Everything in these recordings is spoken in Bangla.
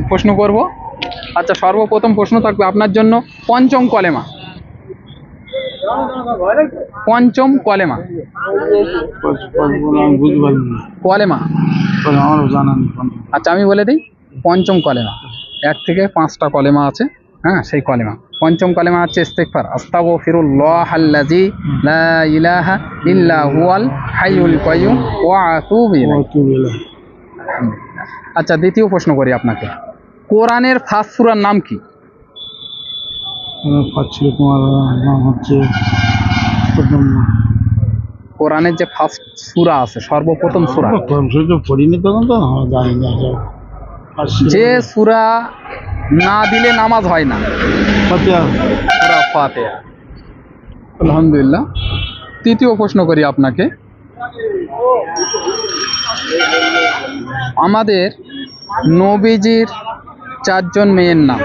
প্রশ্ন করব। আচ্ছা, সর্বপ্রথম প্রশ্ন থাকবে আপনার জন্য পঞ্চম কলেমা। পঞ্চম কলেমা। কলেমা আচ্ছা আমি বলে দিই, পঞ্চম কলেমা 1 থেকে 5টা কলেমা আছে। হ্যাঁ, সেই কলেমা পঞ্চম কলেমা হচ্ছে ইস্তিগফার, আস্তাগফিরুল্লাহাল্লাযী লা ইলাহা ইল্লা হুয়াল হাইয়ুল কাইয়্যুম ওয়া আতুবু ইলাইহি। আচ্ছা, দ্বিতীয় প্রশ্ন করি আপনাকে, কোরআনের ফার্স্ট সূরার নাম কি? তোমার নাম হচ্ছে কোরআনের যে ফার্স্ট সূরা আছে, সর্বপ্রথম সূরা, পড়িনি তখন তো জানি না। যে সূরা না দিলে নামাজ হয় না, সূরা ফাতিহা। আলহামদুলিল্লাহ। তৃতীয় প্রশ্ন করি আপনাকে, আমাদের নবীজির 4 জন মেয়ের নাম।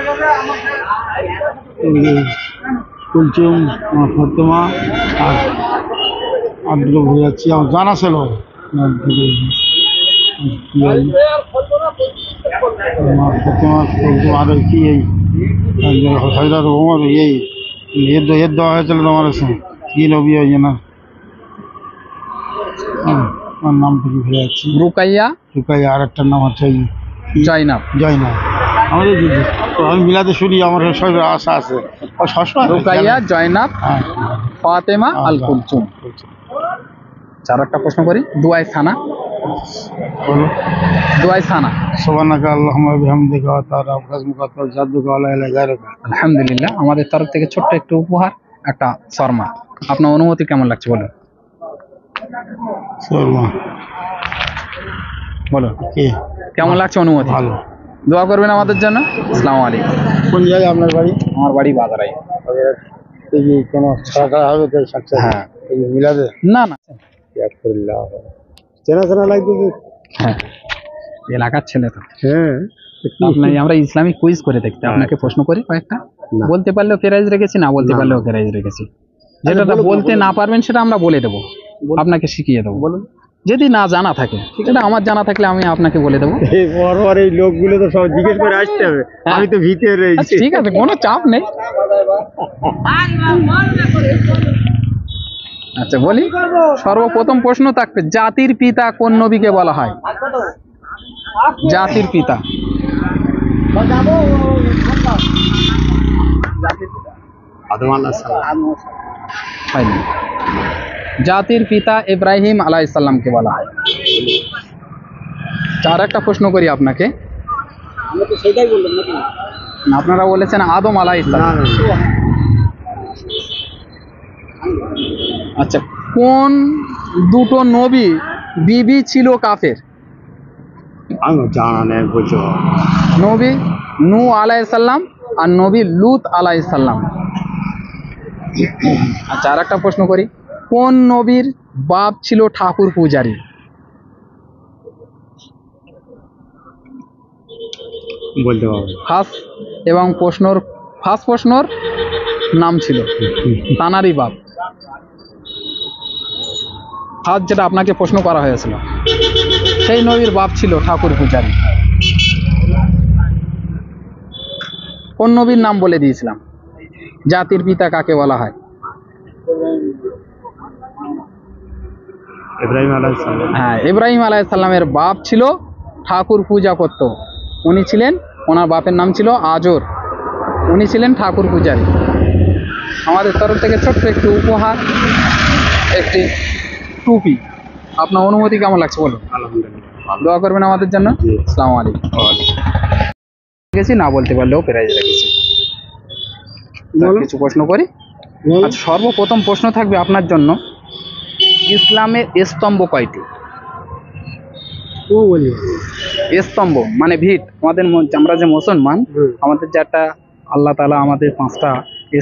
কুলচুম, ফতেমা আর আব্দুল ভুলে যাচ্ছি, আমার জানা ছিল ফতেমা কুলচুম আর কি এই হযরত ওমর এই এর দেওয়া হয়েছিল তোমার কি নবী হয় না, আমার নামটা কি ভুলে যাচ্ছি। রুকাইয়া। রুকাইয়া, আর একটার নাম হচ্ছে জয়নাব। জয়নাব। আমাদের আমি মিলাতে শুনি, আমার সব আশা আছে সবসময়। রুকাইয়া, জয়নাব, ফাতেমা, আল কুলসুম। চার একটা প্রশ্ন করি, দুআয়ে সানা। দুআয়ে সানা। সুবহানাকা আল্লাহুম্মা ওয়া বিহামদিকা ওয়া তাআলা কাসমুকা ওয়া জাদ্দুকা ওয়া লা ইলাহা গায়রুকা। আলহামদুলিল্লাহ, আমাদের তরফ থেকে ছোট্ট একটু উপহার, একটা শর্মা। আপনার অনুমতি কেমন লাগছে বলুন? শর্মা বলুন কি কেমন লাগছে অনুমতি? ভালো। দোয়া করবেন আমাদের জন্য। আসসালামু আলাইকুম। কোন জায়গায় আপনার বাড়ি? আমার বাড়ি বাজারাই। এই যে কোনো ছাড়া হবে তো সাকসেস? হ্যাঁ। এই যে মিলাদে? না না, চেনা চেনা লাগবে। হ্যাঁ, এলাকার ছেলে তো। হ্যাঁ, আপনার আমরা ইসলামিক কুইজ করে দেখতে আপনাকে প্রশ্ন করি কয়েকটা, বলতে পারলেও প্রাইজ রেখেছি, না বলতে পারলেও প্রাইজ রেখেছি। যেটা বলতে না পারবেন সেটা আমরা বলে দেবো, আপনাকে শিখিয়ে দেবো। বলুন, যদি না জানা থাকে, সেটা আমার জানা থাকলে আমি আপনাকে বলে দেবো। এই লোকগুলো তো সব জিজ্ঞেস করে আসতে হবে, আমি তো ভিতরে। ঠিক আছে, কোনো চাপ নেই। আচ্ছা বলি, সর্বপ্রথম প্রশ্ন থাকবে, জাতির পিতা কোন নবীকে বলা হয়? জাতির পিতা। জাতির পিতা ইব্রাহিম আলাইহিস সালামকে বলা হয়। চার একটা প্রশ্ন করি আপনাকে, আপনারা বলেছেন আদম আলাইহিস সালাম। আচ্ছা, কোন দুটো নবী বিবি ছিল কাফের? নবী নূহ আলাইহিস সালাম আর নবী লূত আলাইহিস সালাম। আচ্ছা, আর একটা প্রশ্ন করি, কোন নবীর বাপ ছিল ঠাকুর পূজারী? বলতে পারবো। ফার্স্ট প্রশ্নর নাম ছিল তানারই বাপ। ফার্স্ট যেটা আপনাকে প্রশ্ন করা হয়েছিল, সেই নবীর বাপ ছিল ঠাকুর পূজারী। কোন নবীর নাম বলে দিয়েছিলাম। জাতির পিতা কাকে বলা হয়? ইব্রাহিম আলাইহিস সালাম। হ্যাঁ, ইব্রাহিম আলাইহিস সালামের বাপ ছিল ঠাকুর পূজা করত। ওনার বাপের নাম ছিল আজর, উনি ছিলেন ঠাকুর পূজারী। আমাদের তরফ থেকে ছোট্ট একটু উপহার, একটি টুপি। আপনার অনুমতি কেমন লাগছে বলুন? আলহামদুলিল্লাহ। দোয়া করবেন আমাদের জন্য। আসসালামু আলাইকুম। রেখেছি, না বলতে পারলেও প্রাইজ রেখেছি। কিছু প্রশ্ন করি। আচ্ছা, সর্বপ্রথম প্রশ্ন থাকবে আপনার জন্য, ইসলামের স্তম্ভ কয়টি? স্তম্ভ মানে ভিত। আমরা যে মুসলমান, আমাদের যে একটা আল্লাহ তাআলা আমাদের 5টা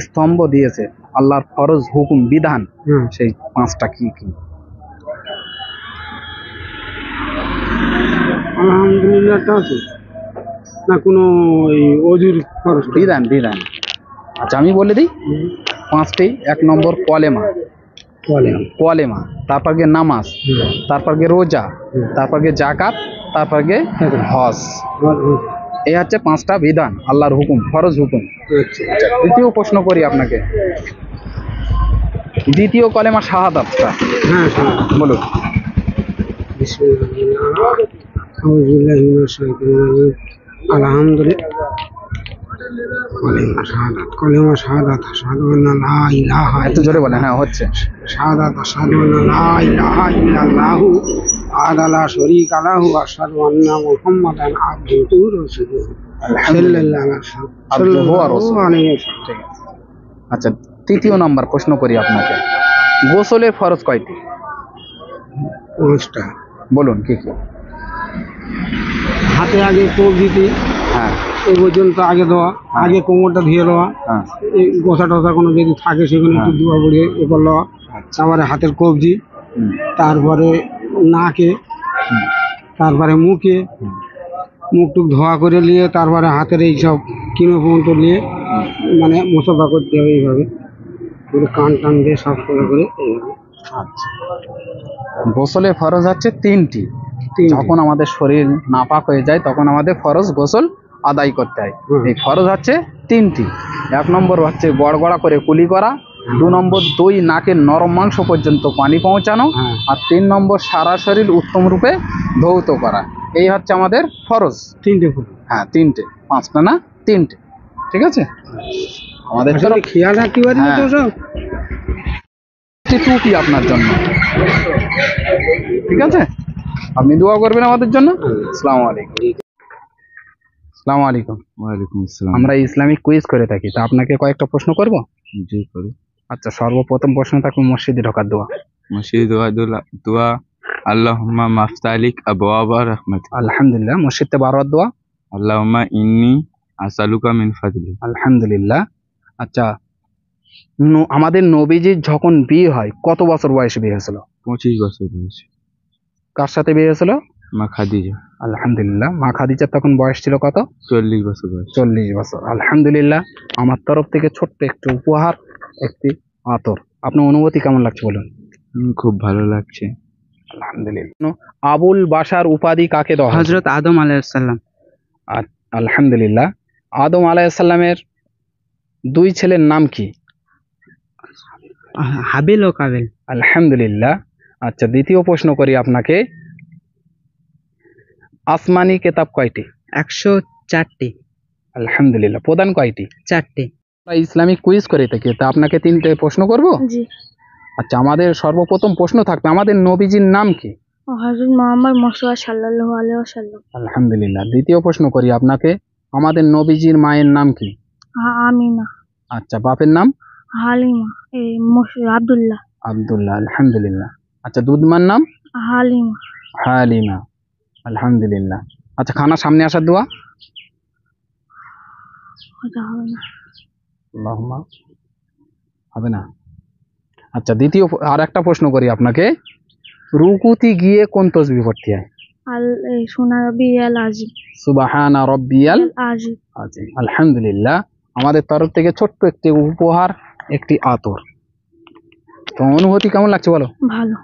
স্তম্ভ দিয়েছে, আল্লাহর ফরজ হুকুম বিধান, সেই 5টা কি কি? আলহামদুলিল্লাহ না, কোনো অজুর বিধান। আচ্ছা আমি বলে দিই 5টি। 1 নম্বর কলেমা। তারপর গিয়ে নামাজ, তারপর গিয়ে রোজা, তারপর গিয়ে জাকাত, তারপর গিয়ে হজ। এই হচ্ছে 5টা বিধান, আল্লাহর হুকুম, ফরজ হুকুম। আচ্ছা আচ্ছা, দ্বিতীয় প্রশ্ন করি আপনাকে। দ্বিতীয় কলেমা শাহাদাতটা হ্যাঁ বলুন। আলহামদুলিল্লাহ কলেমা শাহাদাত আশহাদু আন্না লা ইলাহা একটু জোরে বলেন। হ্যাঁ, হচ্ছে। শাহাদাত আশহাদু আন্না লা ইলাহা ইল্লাল্লাহু ওয়াহদাহু লা শারীকা লাহু ওয়া আশহাদু আন্না মুহাম্মাদান আবদুহু ওয়া রাসূলুহু আবদুহু ওয়া রাসূলুহু। ঠিক আছে। আচ্ছা, তৃতীয় নাম্বার প্রশ্ন করি আপনাকে। গোসলের ফরজ কয়টি? 5টা। বলুন কি কি। হাতে আগে কোপ দিতে, হ্যাঁ এই পর্যন্ত আগে দেওয়া, আগে কোমরটা ধুয়ে দেওয়া, হ্যাঁ এই গোসা টোসা কোনো যদি থাকে সেখানে একটু ধোয়া পড়িয়ে এ করলো, তারপরে হাতের কবজি, হুম, তারপরে নাকে, হুম, তারপরে মুখে, হুম। মুখ টুক ধোয়া করে নিয়ে তারপরে হাতের এইসব কিনো পর্যন্ত নিয়ে মানে মোসাফা করতে হবে এইভাবে, পুরো কান টান দিয়ে সাফ করে এইভাবে। আচ্ছা, গোসলের ফরজ হচ্ছে 3টি। তিনটি। যখন আমাদের শরীর নাপাক হয়ে যায় তখন আমাদের ফরজ গোসল আদায় করতে হয়। হুম। এই ফরজ হচ্ছে 3টি। 1 নম্বর হচ্ছে গড়গড়া করে কুলি করা, 2 নম্বর দই নাকের নরম মাংস পর্যন্ত পানি পৌঁছানো, হ্যাঁ। আর 3 নম্বর সারা শরীর উত্তম রূপে ধৌত করা। এই হচ্ছে আমাদের ফরজ। 3টে ফুল। হ্যাঁ, 3টে, 5টা না, 3টে। ঠিক আছে। আমাদের আসলে তরফ খেয়াল রাখতে পারি না তো হ্যাঁ। সব। একটি টুপি আপনার জন্য। ঠিক আছে, আপনি দোয়া করবেন আমাদের জন্য। আসসালামু আলাইকুম। আসসালামু আলাইকুম। ওয়ালাইকুম আসসালাম। আমরা ইসলামিক কুইজ করে থাকি, তা আপনাকে কয়েকটা প্রশ্ন করব। জি করো। আচ্ছা, সর্বপ্রথম প্রশ্ন থাকবে মসজিদে ঢোকার দোয়া। মসজিদ দোয়া আল্লাহুম্মা মাফতালিক আবওয়াবা রাহমাতিক। আলহামদুলিল্লাহ। মসজিদে বারবার দোয়া। আল্লাহুম্মা ইন্নী আসআলুকা মিন ফাদলি। আলহামদুলিল্লাহ। আচ্ছা, আমাদের নবীজির যখন বিয়ে হয় কত বছর বয়সে বিয়ে হয়েছিল? 25 বছর বয়সে। কার সাথে বিয়ে হয়েছিল? মা খাদিজা। আলহামদুলিল্লাহ। মা খাদিজার তখন বয়স ছিল কত? 40 বছর বয়স। 40 বছর। আলহামদুলিল্লাহ। আমার তরফ থেকে ছোট্ট একটু উপহার, একটি আতর। আপনার অনুভূতি কেমন লাগছে বলুন? খুব ভালো লাগছে। আলহামদুলিল্লাহ। আবুল বাশার উপাধি কাকে দেওয়া হয়? হযরত আদম আলাইহিস সালাম। আলহামদুলিল্লাহ। আদম আলাইহিস সালামের 2 ছেলের নাম কি? হাবিল ও কাবিল। আলহামদুলিল্লাহ। আচ্ছা, দ্বিতীয় প্রশ্ন করি আপনাকে। আসমানি কিতাব কয়টি? 104টি। আলহামদুলিল্লাহ। প্রধান কয়টি? 4টি। আমরা ইসলামিক কুইজ করে থাকি, তা আপনাকে 3টে প্রশ্ন করব। জি। আচ্ছা, আমাদের সর্বপ্রথম প্রশ্ন থাকবে আমাদের নবীজির নাম কি? হযরত মুহাম্মদ মুস্তাফা সাল্লাল্লাহু আলাইহি ওয়াসাল্লাম। আলহামদুলিল্লাহ। দ্বিতীয় প্রশ্ন করি আপনাকে। আমাদের নবীজির মায়ের নাম কি? আমিনা। আচ্ছা, বাপের নাম? হালিমা। আব্দুল্লাহ। আব্দুল্লাহ। আলহামদুলিল্লাহ। আচ্ছা, দুধমার নাম? হালিমা। হালিমা। আলহামদুলিল্লাহ। আচ্ছা, খানা সামনে আসার দোয়া? কথা হবে না। আল্লাহুম্মা। হবে না। আচ্ছা, দ্বিতীয় আর একটা প্রশ্ন করি আপনাকে। রুকুতে গিয়ে কোন তাসবিহ পড়তে হয়? সুবহানা রাব্বিয়াল আযীম। সুবহানা রাব্বিয়াল আযীম। আযীম। আলহামদুলিল্লাহ। আমাদের তরফ থেকে ছোট্ট একটি উপহার, একটি আতর। তো অনুভূতি কেমন লাগছে বলো? ভালো।